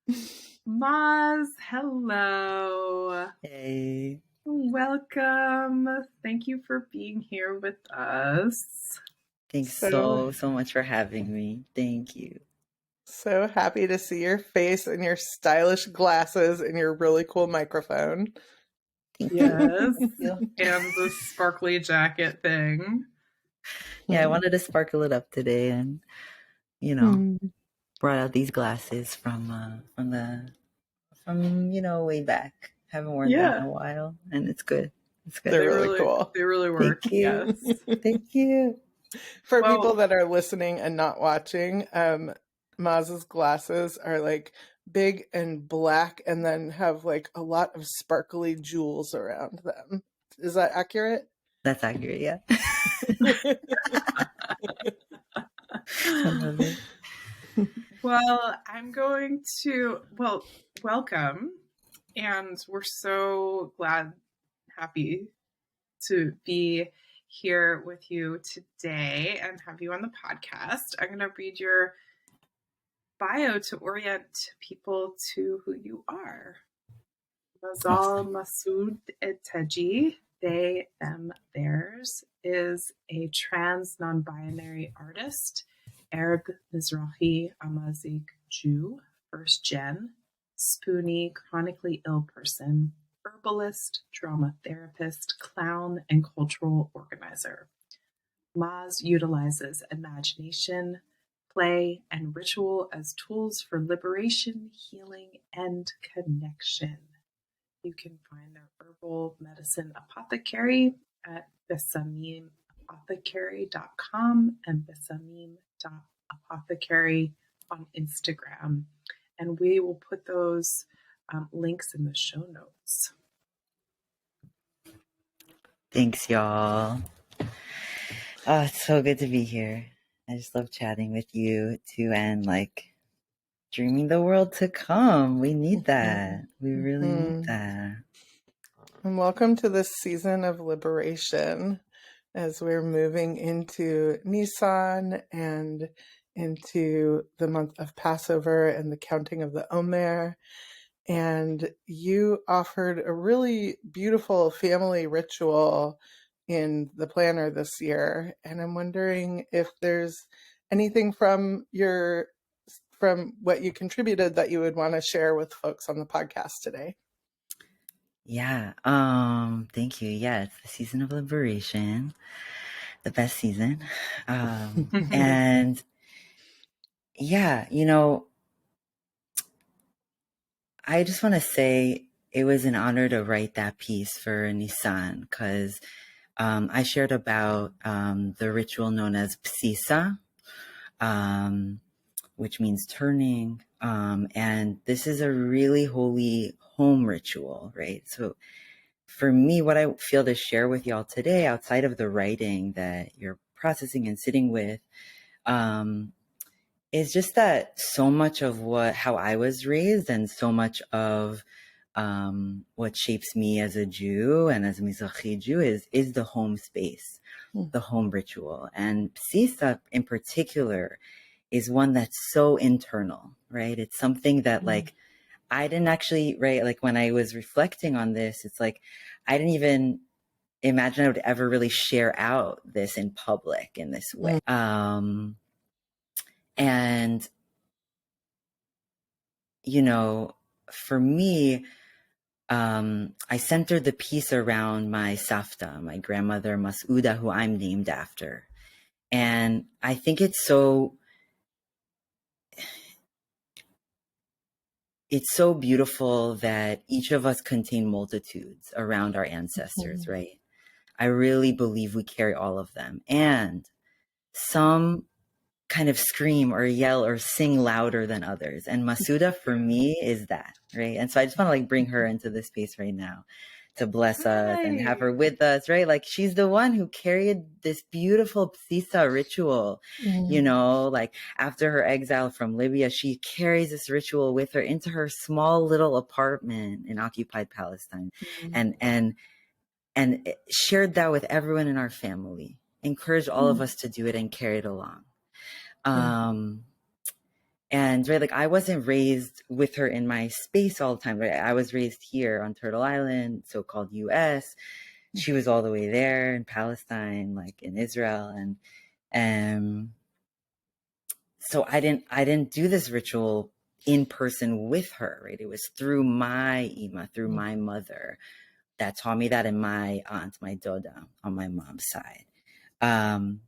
Maz, hello. Hey. Welcome. Thank you for being here with us. Thanks so much for having me. Thank you. So happy to see your face and your stylish glasses and your really cool microphone. Yes. And the sparkly jacket thing. Yeah, I wanted to sparkle it up today and, brought out these glasses from way back. Haven't worn them in a while and it's good. It's good. They're really cool. They really work. Thank you. Yes. Thank you. For people that are listening and not watching, Maz's glasses are like big and black and then have like a lot of sparkly jewels around them. Is that accurate? That's accurate, yeah. Well, I'm going to, welcome. And we're so happy to be here with you today and have you on the podcast. I'm going to read your bio to orient people to who you are. Mazal Masoud Etedgi, they, them, theirs, is a trans non-binary artist, Arab Mizrahi amazigh Jew, first gen, spoonie, chronically ill person, herbalist, drama therapist, clown, and cultural organizer. Maz utilizes imagination, play, and ritual as tools for liberation, healing, and connection. You can find their herbal medicine apothecary at bisamim.apothecary.com and bisamim.apothecary on Instagram. And we will put those links in the show notes. Thanks, y'all. Oh, it's so good to be here. I just love chatting with you too and dreaming the world to come. We need that. We really need that. And welcome to this season of liberation as we're moving into Nisan and into the month of Passover and the counting of the Omer. And you offered a really beautiful family ritual in the planner this year. And I'm wondering if there's anything from what you contributed that you would want to share with folks on the podcast today. Yeah. Thank you. Yeah, it's the season of liberation, the best season. And yeah, I just want to say it was an honor to write that piece for Nisan because I shared about the ritual known as Bsisa, which means turning. And this is a really holy home ritual, right? So for me, what I feel to share with y'all today, outside of the writing that you're processing and sitting with, is just that so much of how I was raised and so much of what shapes me as a Jew and as a Mizrahi Jew is the home space, the home ritual. And Bsisa in particular is one that's so internal, right? It's something that I didn't actually, right? When I was reflecting on this, it's I didn't even imagine I would ever really share out this in public in this way. And, for me, I centered the piece around my Safta, my grandmother Masouda, who I'm named after. And I think it's so beautiful that each of us contain multitudes around our ancestors, right? I really believe we carry all of them. And some kind of scream or yell or sing louder than others. And Masouda for me is that, right? And so I just want to bring her into this space right now to bless us and have her with us, right? She's the one who carried this beautiful Bsisa ritual, after her exile from Libya, she carries this ritual with her into her small little apartment in occupied Palestine and shared that with everyone in our family, encouraged all of us to do it and carry it along. And right, like I wasn't raised with her in my space all the time, right? I was raised here on Turtle Island, so-called US. She was all the way there in Palestine, like in Israel. And so I didn't do this ritual in person with her, right? It was through my Ima, through my mother, that taught me that, and my aunt, my Doda on my mom's side. And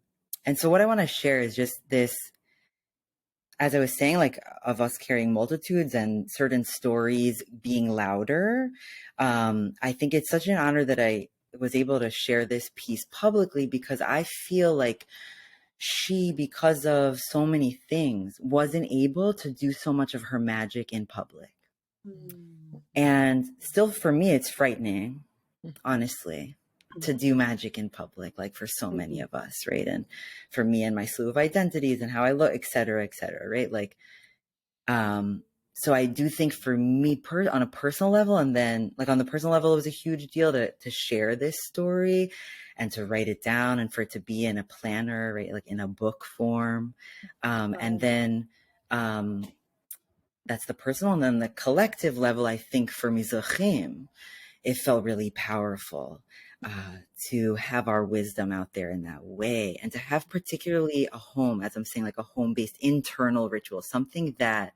so what I want to share is just this, as I was saying, like of us carrying multitudes and certain stories being louder. I think it's such an honor that I was able to share this piece publicly, because I feel like she, because of so many things, wasn't able to do so much of her magic in public. And still, for me, it's frightening, honestly, to do magic in public, like for so many of us, right? And for me and my slew of identities and how I look, et cetera, right? Like, so I do think for me on a personal level, and then like on the personal level, it was a huge deal to share this story and to write it down and for it to be in a planner, right? Like in a book form. And then, that's the personal. And then the collective level, I think for Mizrahim, it felt really powerful to have our wisdom out there in that way, and to have particularly a home, as I'm saying, like a home-based internal ritual, something that,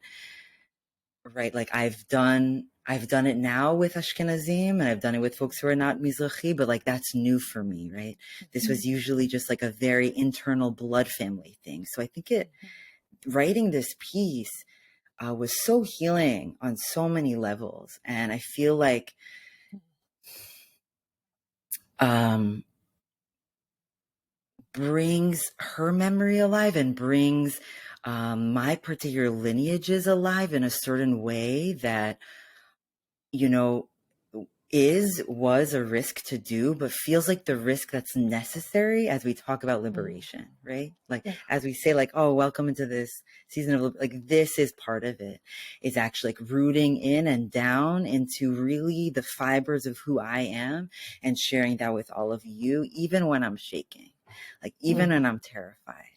right, like I've done it now with Ashkenazim, and I've done it with folks who are not Mizrahi, but like that's new for me, right? This was usually just like a very internal blood family thing. So I think writing this piece was so healing on so many levels. And I feel like brings her memory alive, and brings my particular lineages alive in a certain way that, you know, was a risk to do, but feels like the risk that's necessary as we talk about liberation, right? Like, as we say, like, oh, welcome into this season of, like, this is part of it, is actually like rooting in and down into really the fibers of who I am, and sharing that with all of you, even when I'm shaking, like, even when I'm terrified.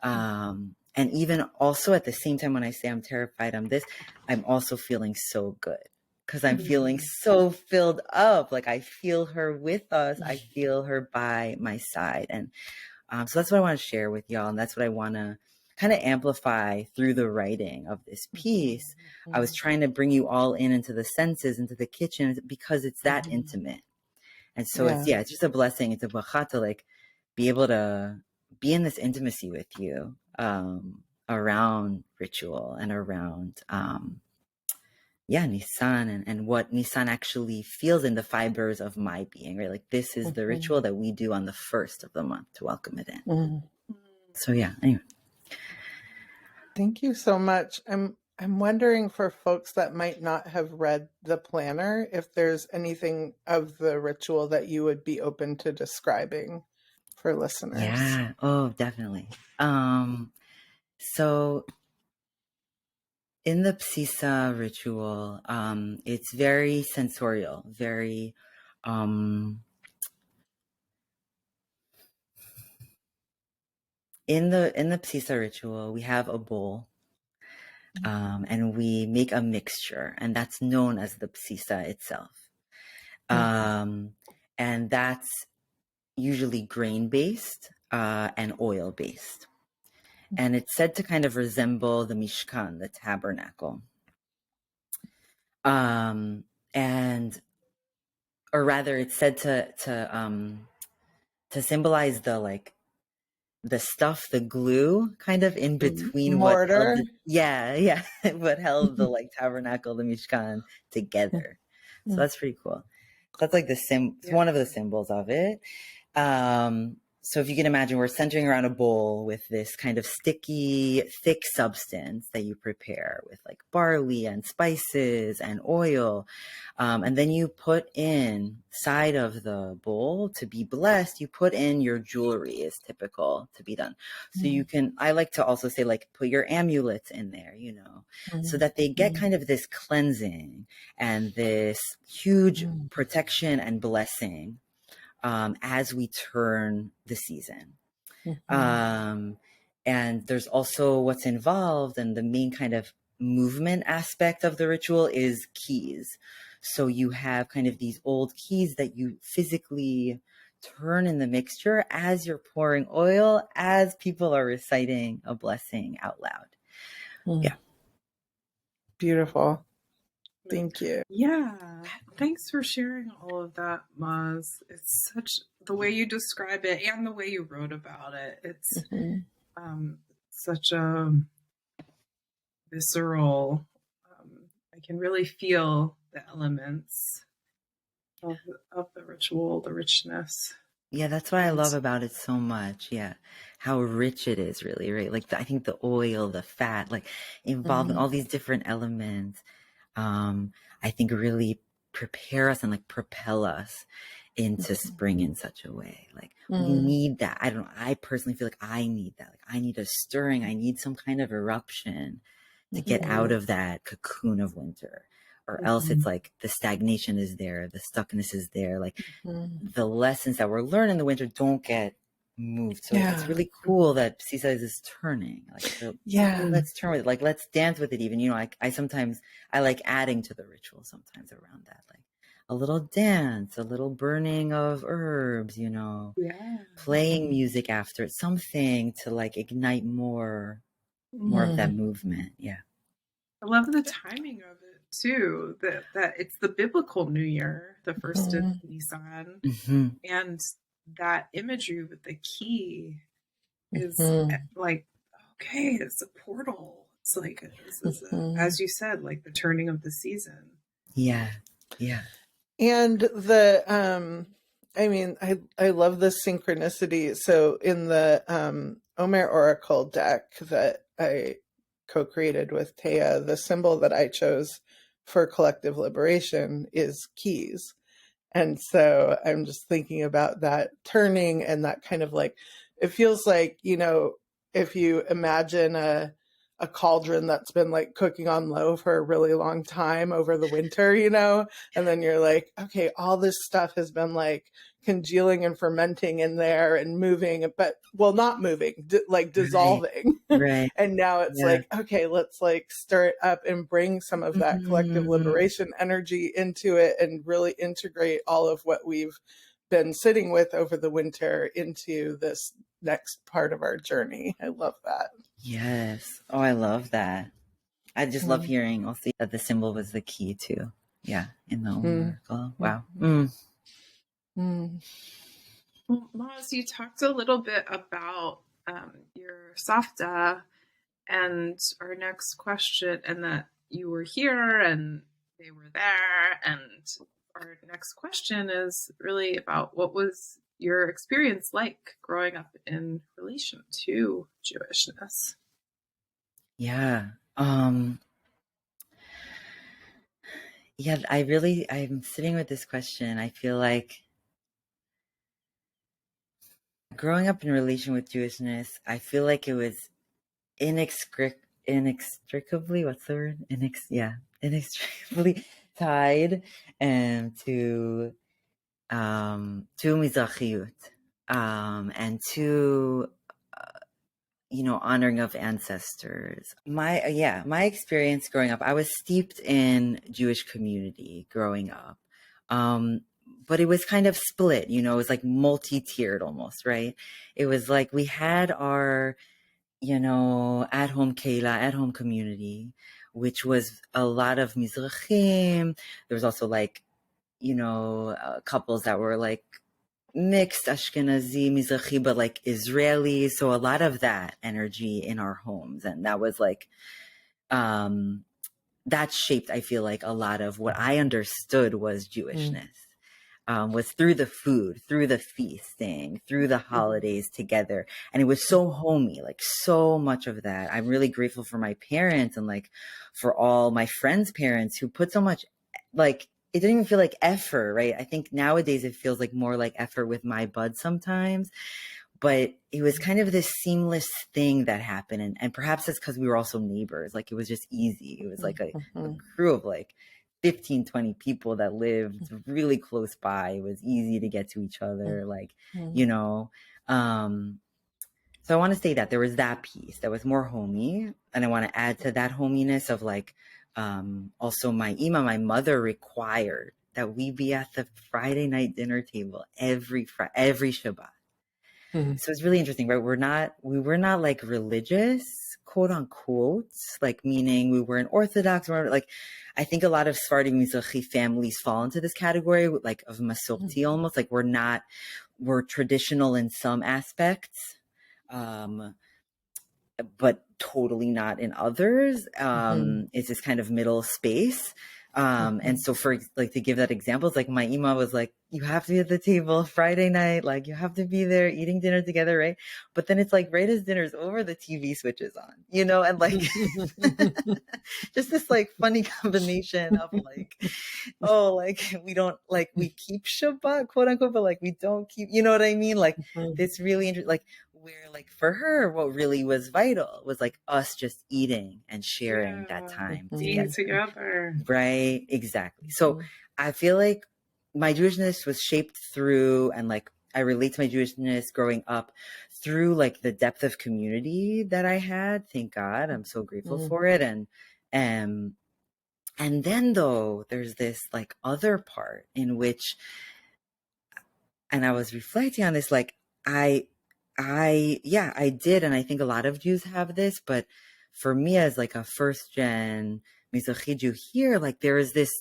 And even also at the same time, when I say I'm terrified, I'm also feeling so good, because I'm feeling so filled up. Like, I feel her with us. I feel her by my side. And so that's what I want to share with y'all. And that's what I want to kind of amplify through the writing of this piece. I was trying to bring you all into the senses, into the kitchen, because it's that intimate. And so it's just a blessing. It's a bracha to like be able to be in this intimacy with you around ritual and around Nisan, and what Nisan actually feels in the fibers of my being, right? Like, this is the ritual that we do on the first of the month to welcome it in. So anyway. Thank you so much. I'm wondering, for folks that might not have read the planner, if there's anything of the ritual that you would be open to describing for listeners. Yeah. Oh, definitely. So in the Bsisa ritual, it's very sensorial, very in the Bsisa ritual, we have a bowl, and we make a mixture, and that's known as the Bsisa itself. And that's usually grain-based and oil-based. And it's said to kind of resemble the Mishkan, the tabernacle. Or rather, it's said to symbolize the stuff, the glue, kind of in between mortar. what held the like tabernacle, the Mishkan, together. So that's pretty cool. That's like it's one of the symbols of it. So if you can imagine, we're centering around a bowl with this kind of sticky, thick substance that you prepare with like barley and spices and oil. And then you put inside of the bowl, to be blessed, you put in your jewelry, is typical to be done. So I like to also say, like, put your amulets in there, so that they get kind of this cleansing and this huge protection and blessing as we turn the season. And there's also what's involved, and the main kind of movement aspect of the ritual is keys. So you have kind of these old keys that you physically turn in the mixture as you're pouring oil, as people are reciting a blessing out loud. Yeah. Beautiful. Thank you. Yeah. Thanks for sharing all of that, Maz. It's such the way you describe it and the way you wrote about it. It's such a visceral. I can really feel the elements of the ritual, the richness. Yeah, that's what I love about it so much. Yeah. How rich it is, really, right? Like, I think the oil, the fat, like involving all these different elements, I think really prepare us and like propel us into spring in such a way. Like, we need that. I don't know. I personally feel like I need that. Like, I need a stirring. I need some kind of eruption to get out of that cocoon of winter. Or else it's like the stagnation is there, the stuckness is there. Like the lessons that were learned in the winter don't get moved. So it's really cool that Bsisa is turning. Like, let's turn with it. Like, let's dance with it even. You know, I sometimes, I like adding to the ritual sometimes around that. Like a little dance, a little burning of herbs, you know, playing music after it, something to like ignite more of that movement. Yeah. I love the timing of it too. That it's the biblical New Year, the first of Nisan, and that imagery with the key is like, okay, it's a portal. It's like this is as you said, like the turning of the season. Yeah. And the I mean, I love the synchronicity. So in the Omer Oracle deck that I co-created with Taya, the symbol that I chose for collective liberation is keys. And so I'm just thinking about that turning and that kind of like, it feels like, you know, if you imagine a cauldron that's been like cooking on low for a really long time over the winter, you know, and then you're like, okay, all this stuff has been like congealing and fermenting in there and moving, but not moving, like dissolving. Right. And now it's like, okay, let's like stir it up and bring some of that collective liberation energy into it and really integrate all of what we've been sitting with over the winter into this next part of our journey. I love that. Yes. Oh, I love that. I just love hearing also that the symbol was the key too. Yeah, in the oracle. Wow. Well, Maz, you talked a little bit about your Safta and our next question, and that you were here and they were there. And our next question is really about what was your experience like growing up in relation to Jewishness? Yeah. Yeah, I'm sitting with this question. I feel like growing up in relation with Jewishness, I feel like it was inextricably, what's the word? Inextricably tied to Mizrahiyut, and to honoring of ancestors. My experience growing up, I was steeped in Jewish community growing up. But it was kind of split, it was like multi-tiered almost, right? It was like we had our, at-home Kehilla, at-home community, which was a lot of Mizrahim. There was also like, couples that were like mixed Ashkenazi, Mizrahi, but like Israeli. So a lot of that energy in our homes. And that was like, that shaped, I feel like, a lot of what I understood was Jewishness. Was through the food, through the feasting, through the holidays together. And it was so homey, like so much of that. I'm really grateful for my parents and like for all my friends' parents who put so much, like, it didn't even feel like effort, right? I think nowadays it feels like more like effort with my bud sometimes. But it was kind of this seamless thing that happened. And perhaps it's because we were also neighbors. Like it was just easy. It was like a crew of like 15, 20 people that lived really close by. It was easy to get to each other. Like, So I want to say that there was that piece that was more homey, and I want to add to that hominess of like, also my my mother required that we be at the Friday night dinner table every Shabbat. Mm-hmm. So it's really interesting, right? We were not like religious, quote unquote, like meaning we weren't Orthodox. Or like, I think a lot of Sephardi Mizrahi families fall into this category, like of Masorti almost. Like we're traditional in some aspects, but totally not in others. It's this kind of middle space. And so for like, to give that example, it's like my ima was like, you have to be at the table Friday night, like you have to be there eating dinner together, right? But then it's like right as dinner's over, the TV switches on, you know, and like just this like funny combination of like, oh, like we don't like, we keep Shabbat, quote unquote, but like we don't keep, you know what I mean? Like this really interesting, like where like for her, what really was vital was like us just eating and sharing that time being together. Right. Exactly. So I feel like my Jewishness was shaped through, and like I relate to my Jewishness growing up through like the depth of community that I had. Thank God. I'm so grateful for it. And then though there's this like other part in which, and I was reflecting on this, like I did. And I think a lot of Jews have this, but for me as like a first gen Mizrahi Jew here, like there is this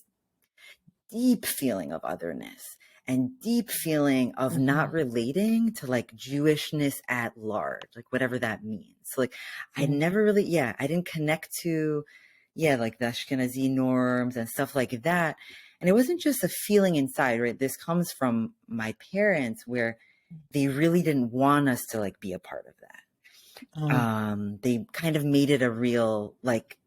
deep feeling of otherness and deep feeling of not relating to like Jewishness at large, like whatever that means. So like I never really, I didn't connect to, like the Ashkenazi norms and stuff like that. And it wasn't just a feeling inside, right? This comes from my parents where they really didn't want us to like be a part of that. They kind of made it a real, like,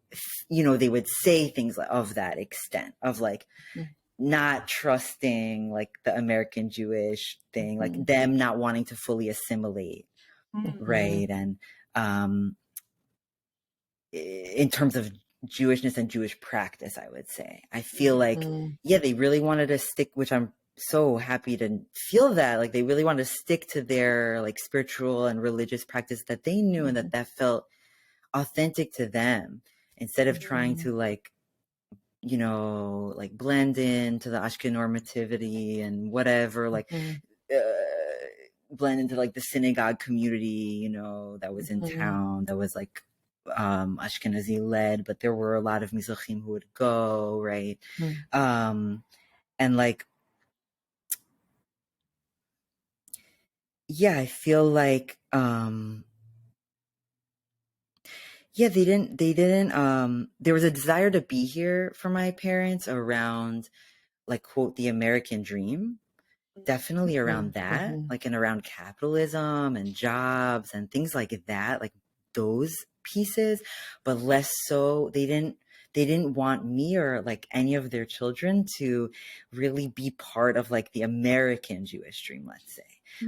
you know, they would say things of that extent of like, not trusting like the American Jewish thing, like them not wanting to fully assimilate, right? And in terms of Jewishness and Jewish practice, I would say, I feel like, they really wanted to stick, which I'm so happy to feel that, like they really wanted to stick to their like spiritual and religious practice that they knew and that felt authentic to them, instead of trying to like, you know, like blend into the Ashken normativity and whatever, like blend into like the synagogue community, you know, that was in town, that was like Ashkenazi led, but there were a lot of Mizrahim who would go, right? And like, I feel like they didn't there was a desire to be here for my parents around like, quote, the American dream, definitely around that, like, and around capitalism and jobs and things like that, like those pieces, but less so. They didn't want me or like any of their children to really be part of like the American Jewish dream, let's say,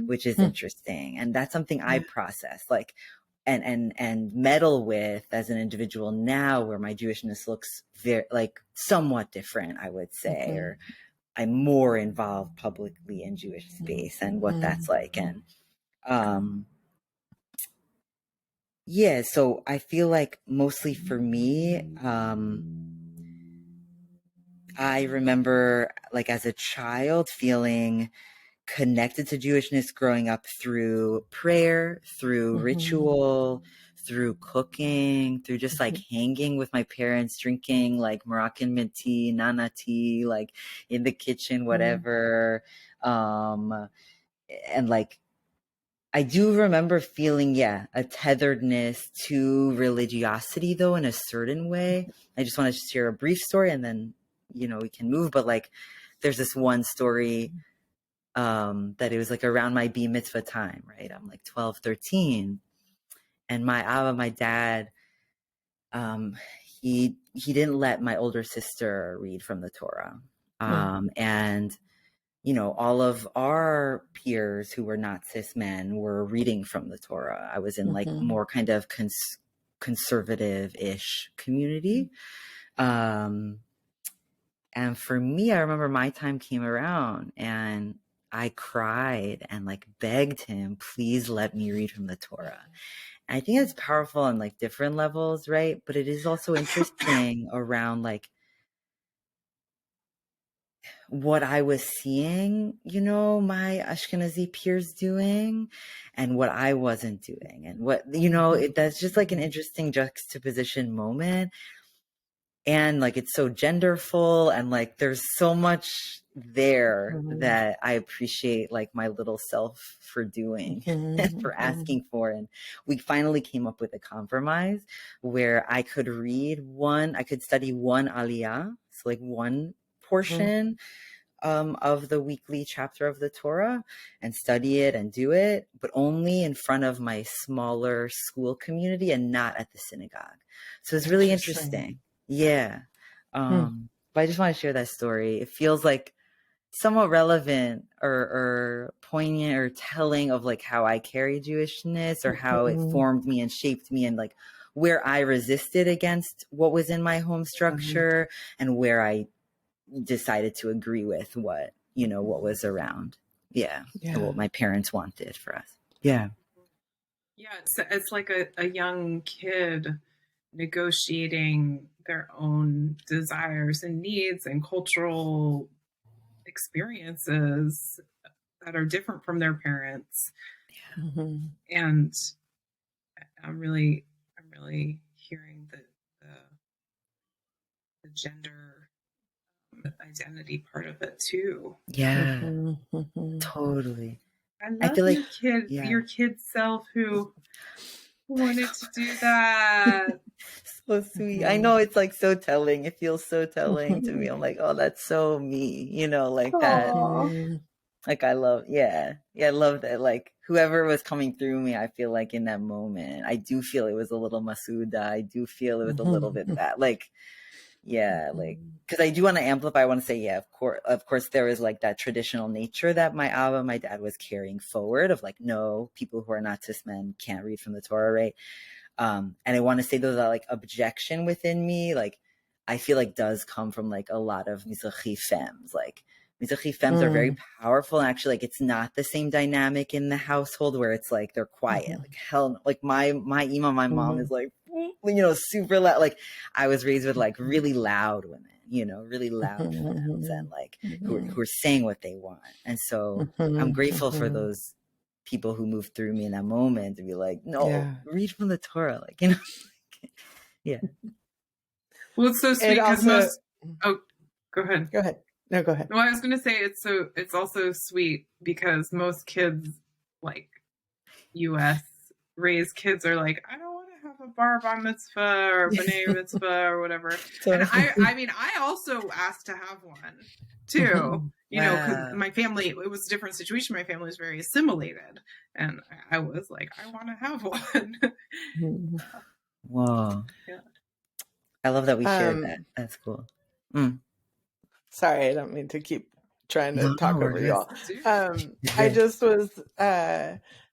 which is interesting. And that's something I process, like, and meddle with as an individual now, where my Jewishness looks very like somewhat different, I would say, or I'm more involved publicly in Jewish space and what that's like. And so I feel like mostly for me, I remember like as a child feeling connected to Jewishness growing up through prayer, through ritual, through cooking, through just like hanging with my parents, drinking like Moroccan mint tea, nana tea, like in the kitchen, whatever. And like, I do remember feeling, a tetheredness to religiosity though, in a certain way. I just want to share a brief story and then, you know, we can move. But like, there's this one story that it was like around my bar mitzvah time, right? I'm like 12, 13. And my dad, he didn't let my older sister read from the Torah. And, you know, all of our peers who were not cis men were reading from the Torah. I was in like more kind of conservative-ish community. And for me, I remember my time came around and I cried and like begged him, please let me read from the Torah. And I think it's powerful on like different levels, right? But it is also interesting around like what I was seeing, you know, my Ashkenazi peers doing and what I wasn't doing. And what, you know, that's just like an interesting juxtaposition moment. And like it's so genderful and like there's so much there that I appreciate like my little self for doing and for asking for. And we finally came up with a compromise where I could study one aliyah, so like one portion of the weekly chapter of the Torah and study it and do it, but only in front of my smaller school community and not at the synagogue. So it's really interesting. Yeah. But I just want to share that story. It feels like somewhat relevant or poignant or telling of like how I carry Jewishness or how it formed me and shaped me and like where I resisted against what was in my home structure and where I decided to agree with what was around. Yeah. And what my parents wanted for us. Yeah. Yeah. It's like a young kid negotiating their own desires and needs and cultural experiences that are different from their parents. And I'm really hearing the gender identity part of it too. Yeah. Totally. I feel like your kid self who wanted to do that. So sweet. I know it's like so telling. It feels so telling to me. I'm like, oh, that's so me, you know, like that. Like I love, I love that. Like whoever was coming through me, I feel like in that moment, I do feel it was a little Masuda. I do feel it was a little bit that, like, yeah, like, because I do want to amplify. I want to say, yeah, of course, there is like that traditional nature that my dad was carrying forward of like, no, people who are not cis men can't read from the Torah, right? And I want to say though that like objection within me, like I feel like does come from like a lot of Mizrahi femmes. Like Mizrahi femmes are very powerful, and actually like it's not the same dynamic in the household where it's like they're quiet. Like hell, like my mom is like, you know, super loud. Like I was raised with like really loud women, you know, really loud femmes, and like who are saying what they want. And so I'm grateful for those people who moved through me in that moment to be like, no, read from the Torah, like, you know. Yeah. Well, it's so sweet because go ahead. No, go ahead. Well, I was going to say it's also sweet because most kids, like U.S. raised kids, are like, I don't want to have a bar mitzvah or b'nai mitzvah or whatever. And I mean, I also asked to have one too. You know, because my family, it was a different situation. My family was very assimilated, and I was like, I want to have one. Whoa. Yeah. I love that we shared that. That's cool. Sorry, I don't mean to keep trying to talk over y'all. I just was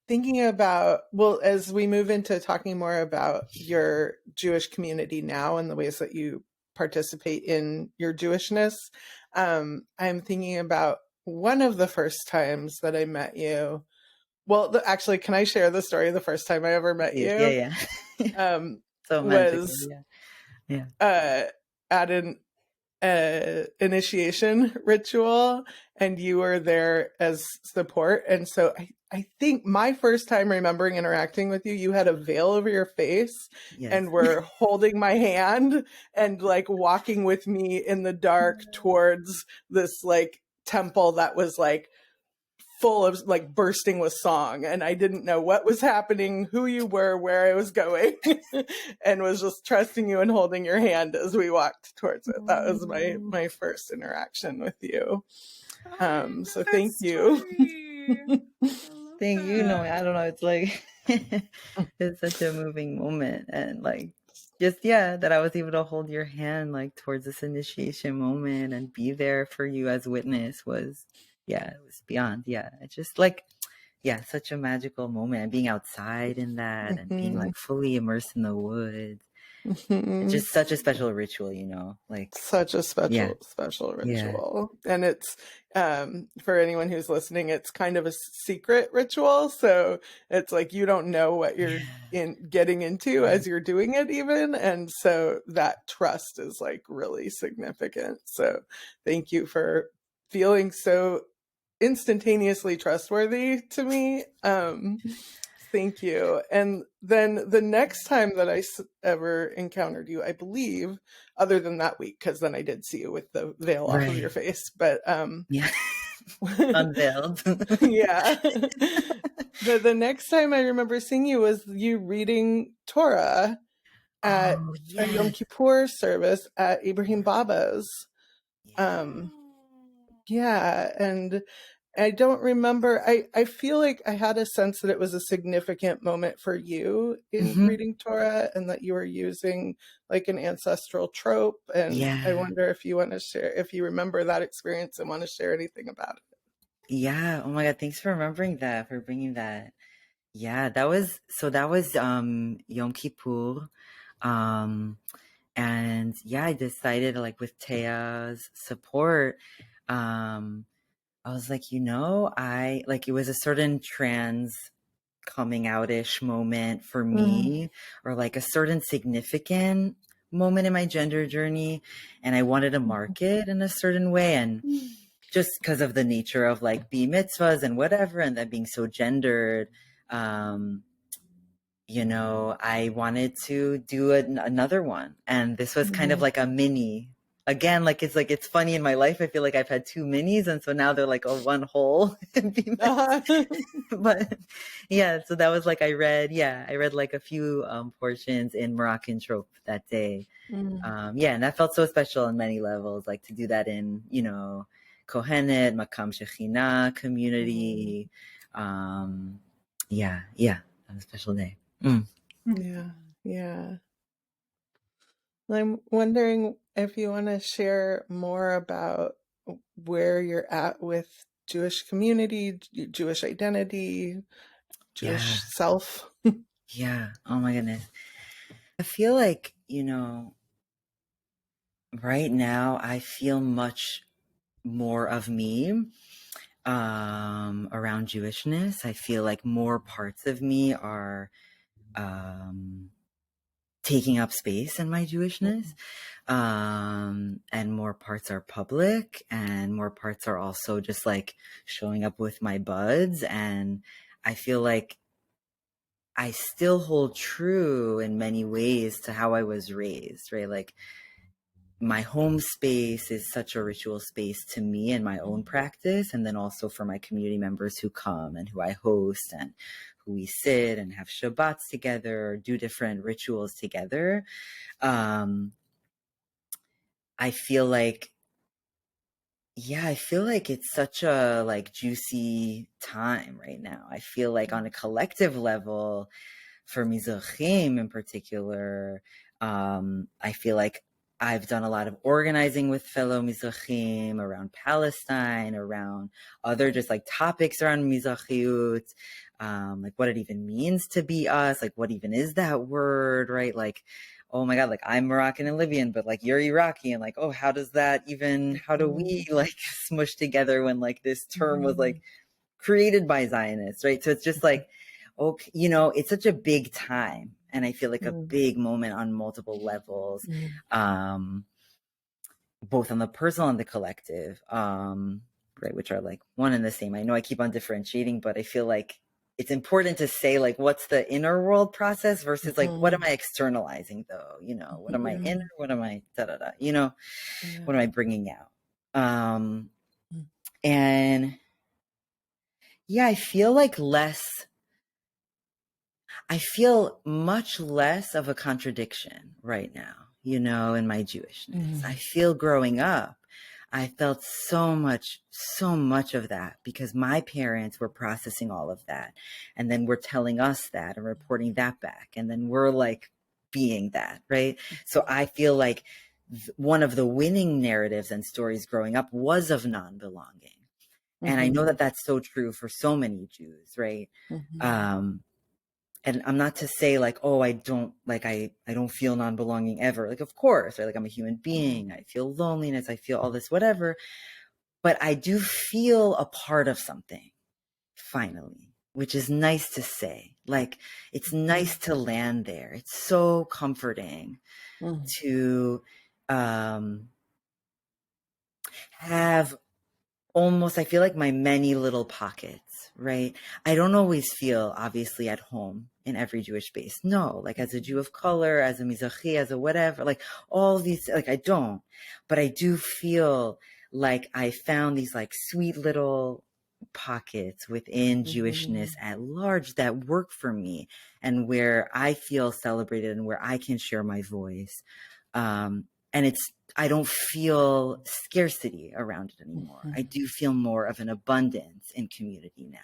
thinking about, well, as we move into talking more about your Jewish community now and the ways that you participate in your Jewishness, I'm thinking about one of the first times that I met you. Well, actually, can I share the story? The first time I ever met you, so was at an initiation ritual, and you were there as support. And so I think my first time remembering interacting with you, you had a veil over your face and were holding my hand and like walking with me in the dark towards this like temple that was like full of like bursting with song, and I didn't know what was happening, who you were, where I was going, and was just trusting you and holding your hand as we walked towards it. That was my first interaction with you. So thank you. Thank you. No, I don't know. It's like it's such a moving moment, and like just that I was able to hold your hand like towards this initiation moment and be there for you as witness was. Yeah, it was beyond. Yeah, it's just like, such a magical moment. And being outside in that and being like fully immersed in the woods It's just such a special ritual, like such a yeah, special yeah, ritual. And it's for anyone who's listening, it's kind of a secret ritual, so it's like you don't know what you're getting into as you're doing it even, and so that trust is like really significant. So thank you for feeling so instantaneously trustworthy to me. Thank you. And then the next time that I ever encountered you, I believe, other than that week, because then I did see you with the veil off of your face, but yeah, unveiled. yeah. The next time I remember seeing you was you reading Torah at a Yom Kippur service at Ibrahim Baba's. Yeah, and I don't remember. I feel like I had a sense that it was a significant moment for you in reading Torah, and that you were using like an ancestral trope. And I wonder if you want to share, if you remember that experience and want to share anything about it. Yeah. Oh my God. Thanks for remembering that, for bringing that. Yeah, that was Yom Kippur. And yeah, I decided, like, with Tea's support, I was like, it was a certain trans coming out-ish moment for me, or like a certain significant moment in my gender journey. And I wanted to mark it in a certain way. And just because of the nature of like B mitzvahs and whatever, and that being so gendered, I wanted to do another one. And this was kind of like a mini. Again, it's funny in my life. I feel like I've had two minis, and so now they're like a one whole. But yeah, so that was like I read like a few portions in Moroccan trope that day. And that felt so special on many levels. Like to do that in Kohenet, Makam Shechina community. That was a special day. Yeah. I'm wondering if you want to share more about where you're at with Jewish community, Jewish identity, Jewish self. Yeah. Oh my goodness. I feel like, right now I feel much more of me around Jewishness. I feel like more parts of me are taking up space in my Jewishness, and more parts are public, and more parts are also just like showing up with my buds. And I feel like I still hold true in many ways to how I was raised, right? Like my home space is such a ritual space to me in my own practice, and then also for my community members who come and who I host and who we sit and have Shabbats together or do different rituals together. I feel like it's such a like juicy time right now. I feel like on a collective level, for Mizrahim in particular, I feel like I've done a lot of organizing with fellow Mizrahim around Palestine, around other just like topics around Mizrahiyut, like what it even means to be us, like what even is that word, right? Like, oh my God, like I'm Moroccan and Libyan, but like you're Iraqi, and like, oh, how do we like smush together when like this term was like created by Zionists, right? So it's just like, okay, it's such a big time, and I feel like a big moment on multiple levels, both on the personal and the collective, right, which are like one and the same. I know I keep on differentiating, but I feel like it's important to say like what's the inner world process versus like what am I externalizing though? What am I inner? What am I what am I bringing out? And yeah, I feel much less of a contradiction right now, in my Jewishness. I feel growing up, I felt so much of that because my parents were processing all of that. And then we're telling us that and reporting that back. And then we're like being that, right? So I feel like one of the winning narratives and stories growing up was of non-belonging. And I know that that's so true for so many Jews, right? and I'm not to say like, oh, I don't feel non-belonging ever. Like, of course, right? Like, I'm a human being. I feel loneliness. I feel all this, whatever. But I do feel a part of something, finally, which is nice to say. Like, it's nice to land there. It's so comforting to have almost, I feel like my many little pockets, right? I don't always feel obviously at home in every Jewish space. No, like as a Jew of color, as a Mizrahi, as a whatever, like all these, like I don't, but I do feel like I found these like sweet little pockets within Jewishness at large that work for me and where I feel celebrated and where I can share my voice. And I don't feel scarcity around it anymore. I do feel more of an abundance in community now.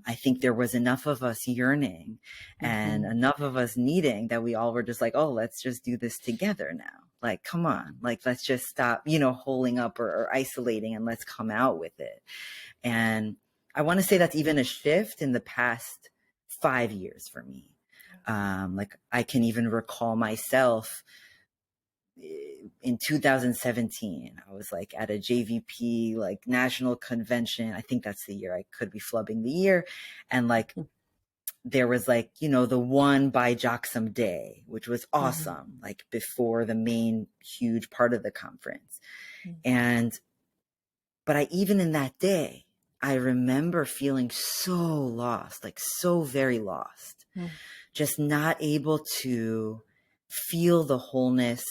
I think there was enough of us yearning and enough of us needing that we all were just like, oh, let's just do this together now. Like, come on, like, let's just stop, holding up or isolating, and let's come out with it. And I want to say that's even a shift in the past 5 years for me. Like, I can even recall myself in 2017, I was like at a JVP, like national convention. I think that's the year. I could be flubbing the year. And like, there was like, the one by Joxum Day, which was awesome, like before the main huge part of the conference. But even in that day, I remember feeling so lost, like so very lost, just not able to feel the wholeness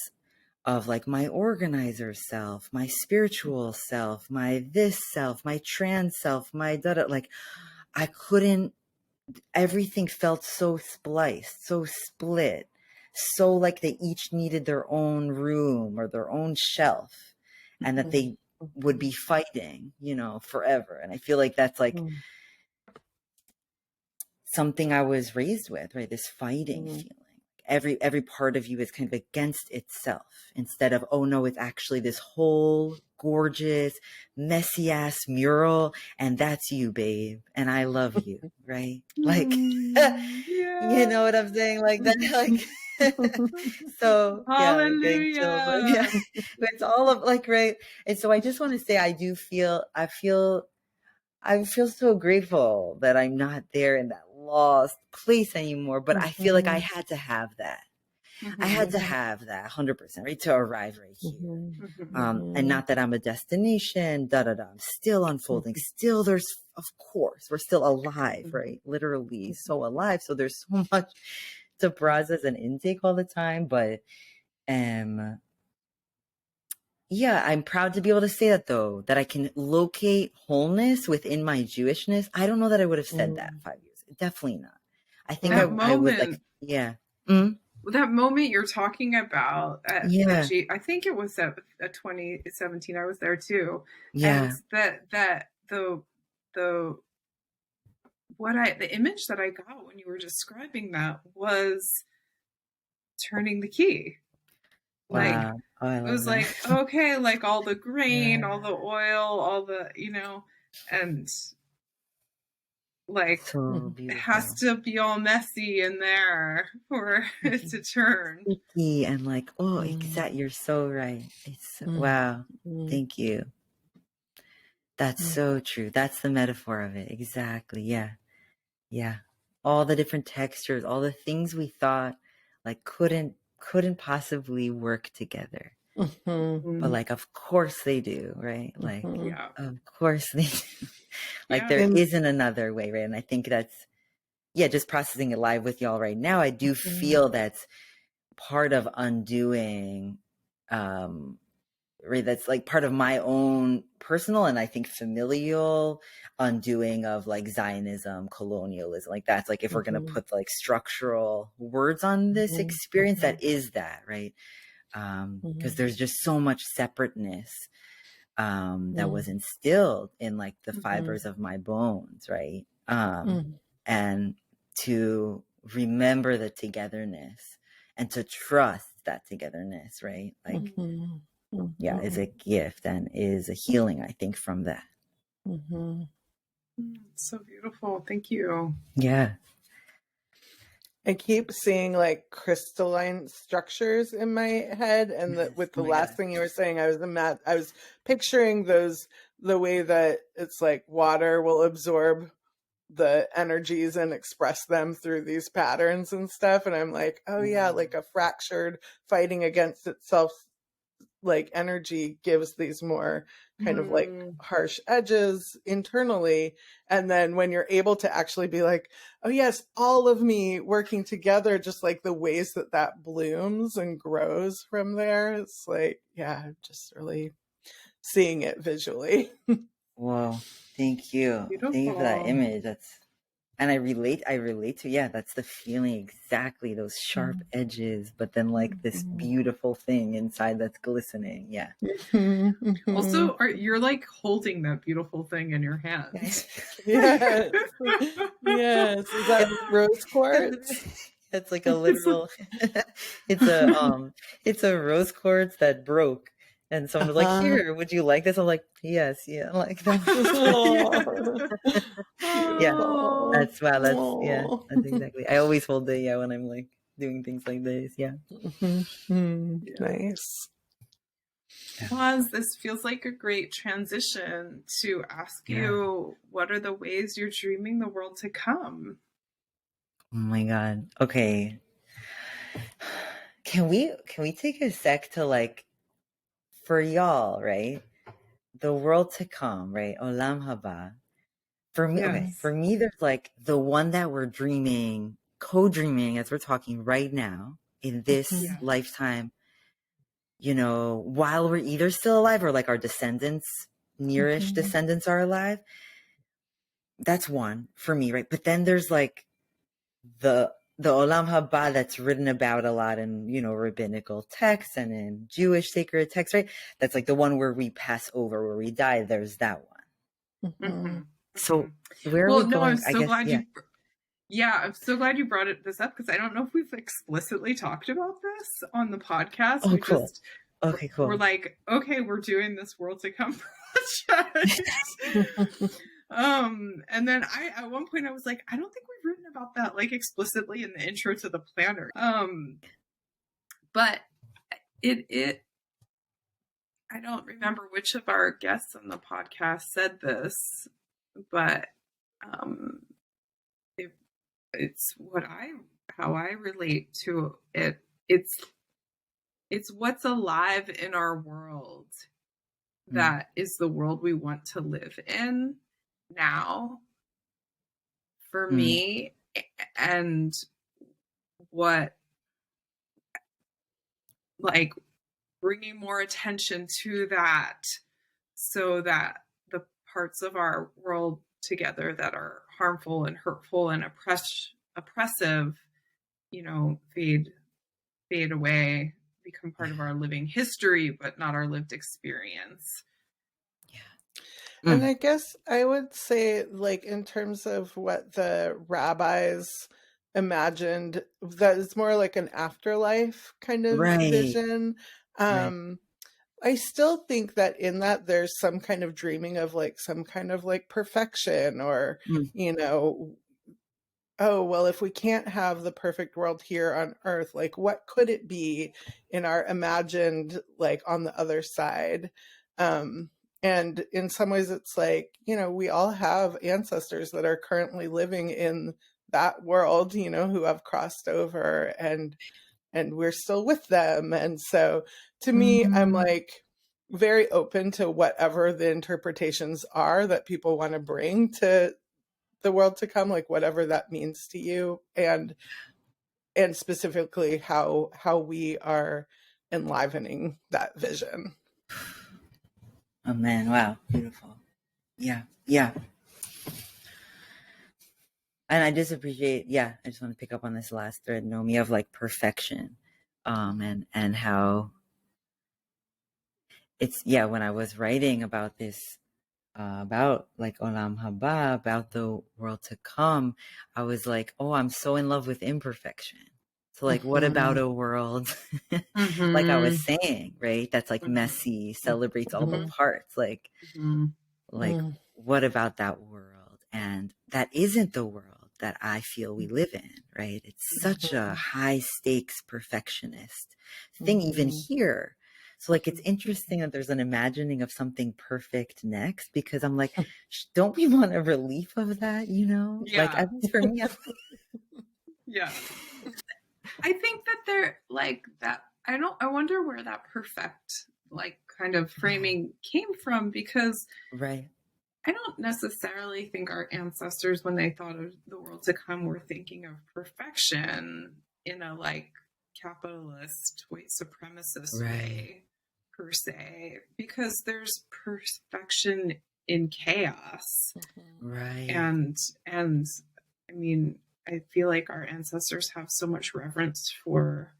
of like my organizer self, my spiritual self, my this self, my trans self, my like I couldn't, everything felt so spliced, so split, so like they each needed their own room or their own shelf, and that they would be fighting, forever. And I feel like that's like something I was raised with, right? This fighting feeling. Every part of you is kind of against itself, instead of, oh no, it's actually this whole gorgeous, messy ass mural, and that's you, babe, and I love you, right? Like, you know what I'm saying? Like that, like, so yeah, like getting chills, like, yeah, it's all of like, right? And so I just want to say, I feel so grateful that I'm not there in that lost place anymore, but I feel like I had to have that. I had to have that 100%, right? To arrive right here. And not that I'm a destination, I'm still unfolding. Still, of course, we're still alive, right? Literally so alive. So there's so much to process and intake all the time. But, yeah, I'm proud to be able to say that, though, that I can locate wholeness within my Jewishness. I don't know that I would have said that 5 years. Definitely not. I think I would like, yeah. That moment you're talking about, I think it was at 2017. I was there too. Yeah. And the image that I got when you were describing that was turning the key. Like, it was that. Like, okay, like all the grain, all the oil, all the, and like, so it has to be all messy in there for it to turn. Sticky and like, oh, exactly. You're so right. It's wow. Thank you. That's so true. That's the metaphor of it. Exactly. Yeah. Yeah. All the different textures, all the things we thought like couldn't possibly work together. But like, of course they do, right? Like, of course they do. Like, there isn't another way, right? And I think that's, just processing it live with y'all right now, I do feel that's part of undoing, right? That's like part of my own personal and I think familial undoing of like Zionism, colonialism. Like, that's like, if we're going to put like structural words on this experience, that is that, right? Because there's just so much separateness that was instilled in like the fibers of my bones, right? And to remember the togetherness and to trust that togetherness, right? Like, is a gift and is a healing, I think, from that. So beautiful. Thank you. Yeah. I keep seeing like crystalline structures in my head, and Yes. with Oh the my last God. thing you were saying, I was picturing those, the way that it's like water will absorb the energies and express them through these patterns and stuff, and I'm like, oh yeah, like a fractured, fighting against itself like energy gives these more kind of like harsh edges internally. And then when you're able to actually be like, oh yes, all of me working together, just like the ways that that blooms and grows from there, it's like, yeah, just really seeing it visually. Whoa. Thank you. Thank you for that Beautiful. image. And I relate to, yeah, that's the feeling exactly, those sharp edges, but then like this beautiful thing inside that's glistening. Yeah. Also, you're like holding that beautiful thing in your hands. Yes. Yes. Is that rose quartz? It's like a literal, it's a rose quartz that broke. And someone was like, here, would you like this? I'm like, yes, yeah. I'm like, that's yeah. That's wow. That's exactly. I always hold it, yeah, when I'm like doing things like this. Yeah. Nice. Maz, this feels like a great transition to ask you, what are the ways you're dreaming the world to come? Oh my God. Okay. Can we take a sec to like, for y'all, right? The world to come, right? Olam haba. For me, okay. For me, there's like the one that we're dreaming, co-dreaming as we're talking right now in this lifetime, you know, while we're either still alive or like our descendants, nearish descendants are alive. That's one for me, right? But then there's like the Olam Haba that's written about a lot in, you know, rabbinical texts and in Jewish sacred texts, right? That's like the one where we pass over, where we die. There's that one. So where are we going? I'm so glad you. Yeah, I'm so glad you brought this up, because I don't know if we've explicitly talked about this on the podcast. Oh, cool. Okay, cool. We're like, okay, we're doing this world to come project. And then at one point I was like, I don't think we've written about that like explicitly in the intro to the planner. But it I don't remember which of our guests on the podcast said this, but it's how I relate to it. It's what's alive in our world that is the world we want to live in now for me, and what, like, bringing more attention to that so that the parts of our world together that are harmful and hurtful and oppressive, you know, fade away, become part of our living history, but not our lived experience. And I guess I would say, like, in terms of what the rabbis imagined, that is more like an afterlife kind of vision. I still think that in that there's some kind of dreaming of like some kind of like perfection, or, you know, oh, well, if we can't have the perfect world here on earth, like what could it be in our imagined, like on the other side? And in some ways it's like, you know, we all have ancestors that are currently living in that world, you know, who have crossed over, and we're still with them. And so to me, I'm like very open to whatever the interpretations are that people want to bring to the world to come, like whatever that means to you, and specifically how we are enlivening that vision. Oh man, wow, beautiful. Yeah. And I just appreciate, I just want to pick up on this last thread, Nomi, of like perfection. And how it's, when I was writing about this, about like Olam Haba, about the world to come, I was like, oh, I'm so in love with imperfection. So like, what about a world, like I was saying, right? That's like messy, celebrates all the parts. Like, what about that world? And that isn't the world. that I feel we live in, right? It's such a high stakes perfectionist thing, even here. So like, it's interesting that there's an imagining of something perfect next, because I'm like, don't we want a relief of that? You know, like, Yeah. at least for me, Yeah. I think that they're like that. I wonder where that perfect, like, kind of framing came from, because right. I don't necessarily think our ancestors, when they thought of the world to come, were thinking of perfection in a like capitalist, white supremacist Right. way, per se, because there's perfection in chaos. Right. And I mean, I feel like our ancestors have so much reverence for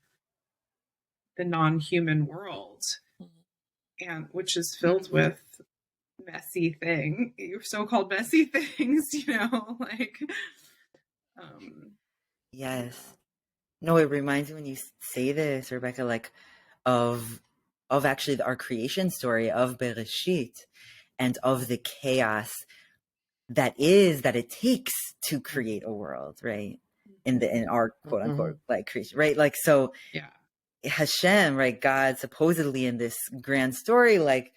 the non-human world, and which is filled with so-called messy things, like Yes. No, it reminds me when you say this, Rebecca, like of actually our creation story of Bereshit, and of the chaos that it takes to create a world, right? In our quote unquote like creation, right? Like, so yeah. Hashem, right? God supposedly in this grand story, like,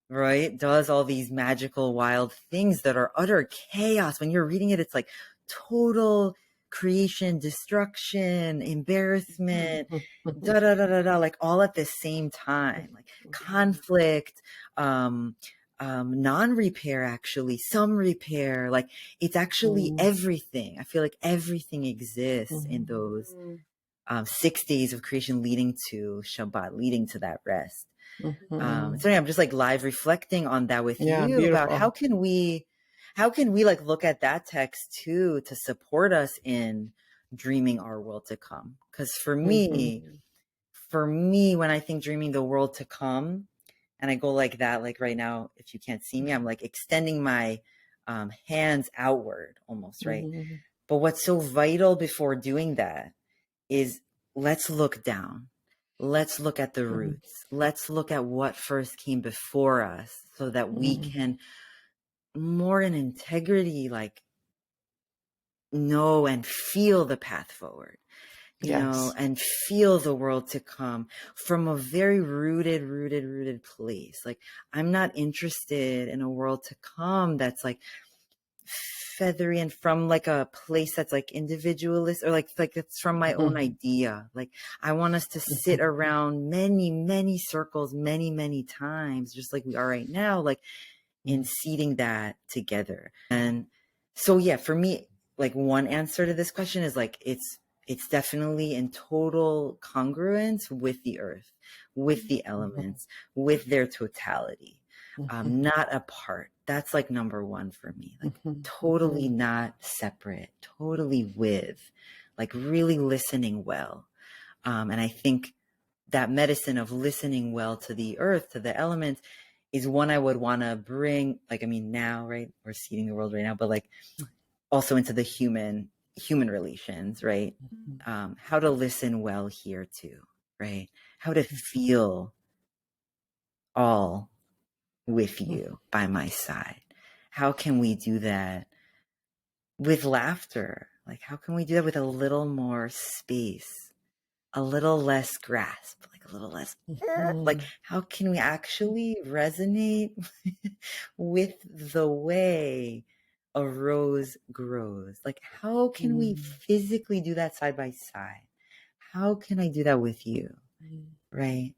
right, does all these magical, wild things that are utter chaos. When you're reading it, it's like total creation, destruction, embarrassment, da da da da da, like all at the same time, like conflict, non-repair, actually, some repair. Like, it's actually everything. I feel like everything exists in those 6 days of creation leading to Shabbat, leading to that rest. So I'm just like live reflecting on that with you beautiful. about how can we like look at that text too to support us in dreaming our world to come. Because for me, when I think dreaming the world to come, and I go like that, like right now, if you can't see me, I'm like extending my hands outward almost, right? But what's so vital before doing that is, let's look down. Let's look at the roots. Let's look at what first came before us, so that we can more in integrity, like, know and feel the path forward, you know, and feel the world to come from a very rooted place. Like, I'm not interested in a world to come that's like feathery and from like a place that's like individualist, or like it's from my own idea. Like, I want us to sit around many circles many times, just like we are right now, like in seeding that together. And so, yeah, for me, like, one answer to this question is like, it's definitely in total congruence with the earth, with the elements, with their totality, not apart. That's like number one for me, like totally not separate, totally with, like really listening well. And I think that medicine of listening well to the earth, to the elements, is one I would want to bring, like, I mean, now, right, we're seeding the world right now, but like also into the human relations, right? How to listen well here too, right? How to feel all with you by my side. How can we do that with laughter? Like, how can we do that with a little more space, a little less grasp, like a little less, like, how can we actually resonate with the way a rose grows? Like, how can we physically do that side by side? How can I do that with you? Right?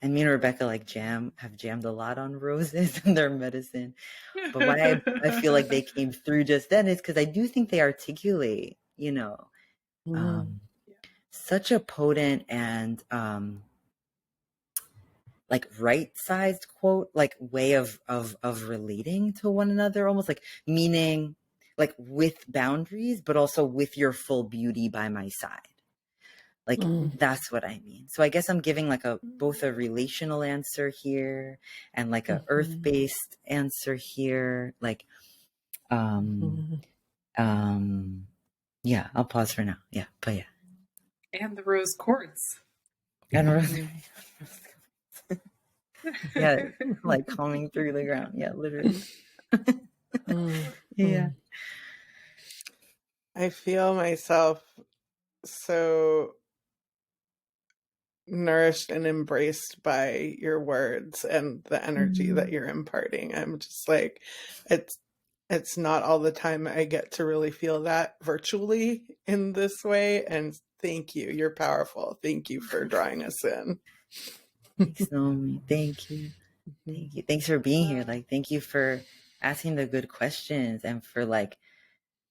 And me and Rebecca have jammed a lot on roses and their medicine. But why I feel like they came through just then is because I do think they articulate, you know, such a potent and like right-sized quote, like way of relating to one another, almost like meaning like with boundaries, but also with your full beauty by my side. Like, that's what I mean. So I guess I'm giving like both a relational answer here and like a earth-based answer here. Like, yeah, I'll pause for now. Yeah, but yeah. And the rose quartz. And yeah, like coming through the ground. Yeah, literally. Yeah. I feel myself so nourished and embraced by your words and the energy that you're imparting. I'm just like, it's not all the time I get to really feel that virtually in this way. And thank you. You're powerful. Thank you for drawing us in. Thanks, Naomi. Thank you. Thank you. Thanks for being here. Like, thank you for asking the good questions and for like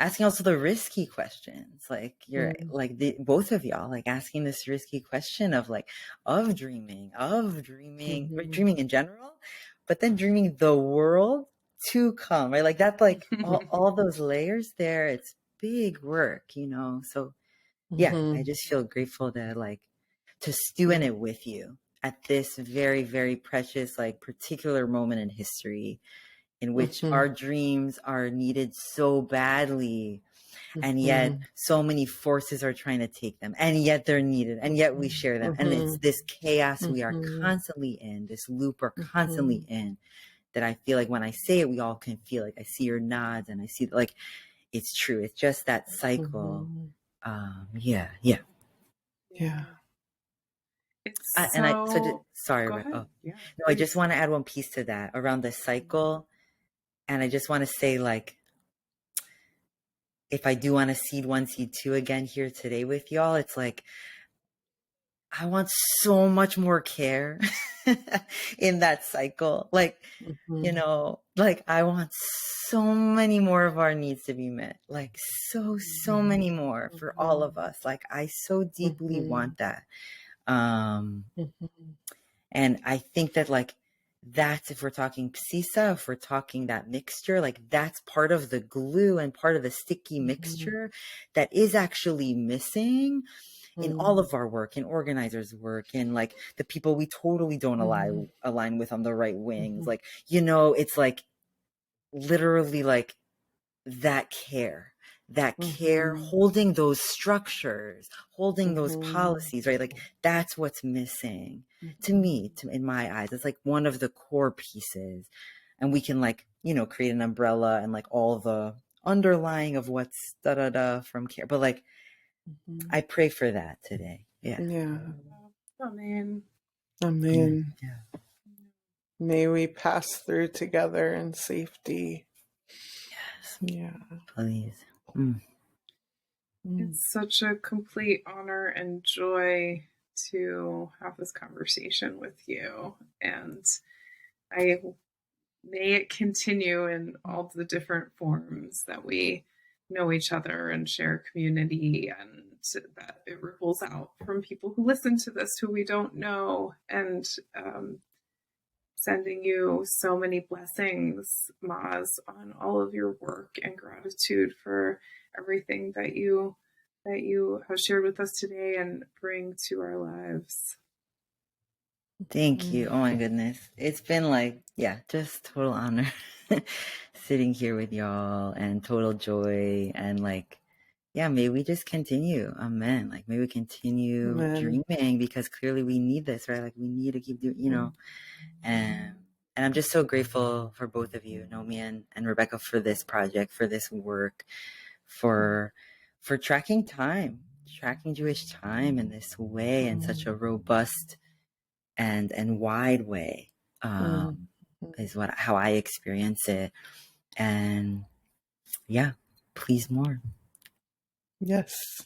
asking also the risky questions. Like you're like both of y'all like asking this risky question of like dreaming, dreaming in general, but then dreaming the world to come, right? Like that's like all those layers there. It's big work, you know? So yeah, I just feel grateful to stew in it with you at this very, very precious, like particular moment in history in which our dreams are needed so badly. And yet so many forces are trying to take them, and yet they're needed, and yet we share them. And it's this chaos we are constantly in, this loop we're constantly in, that I feel like when I say it, we all can feel like I see your nods and I see like it's true. It's just that cycle. Yeah. It's sorry. No, I just want to add one piece to that around the cycle. And I just want to say, like, if I do want to seed one, seed two again here today with y'all, it's like, I want so much more care in that cycle. Like, you know, like I want so many more of our needs to be met. Like so many more for all of us. Like I so deeply want that. And I think that like, that's if we're talking Bsisa, if we're talking that mixture, like that's part of the glue and part of the sticky mixture that is actually missing in all of our work, in organizers' work, in like the people we totally don't align with on the right wings. Like, you know, it's like literally like that care, holding those structures, holding those policies, right? Like that's what's missing to me, in my eyes. It's like one of the core pieces. And we can like, you know, create an umbrella and like all the underlying of what's from care. But like, I pray for that today. Yeah. Amen. Yeah. May we pass through together in safety. Yes. Yeah. Please. It's such a complete honor and joy to have this conversation with you. And may it continue in all the different forms that we know each other and share community, and that it ripples out from people who listen to this who we don't know, and sending you so many blessings, Maz, on all of your work, and gratitude for everything that you have shared with us today and bring to our lives. Thank you. Oh my goodness. It's been like, yeah, just total honor sitting here with y'all, and total joy, and like, yeah, may we just continue. Amen. Like, may we continue dreaming, because clearly we need this, right? Like we need to keep doing, you know, and I'm just so grateful for both of you, Naomi and Rebecca, for this project, for this work, for tracking Jewish time in this way, in such a robust and wide way, is how I experience it. And yeah, please more. Yes.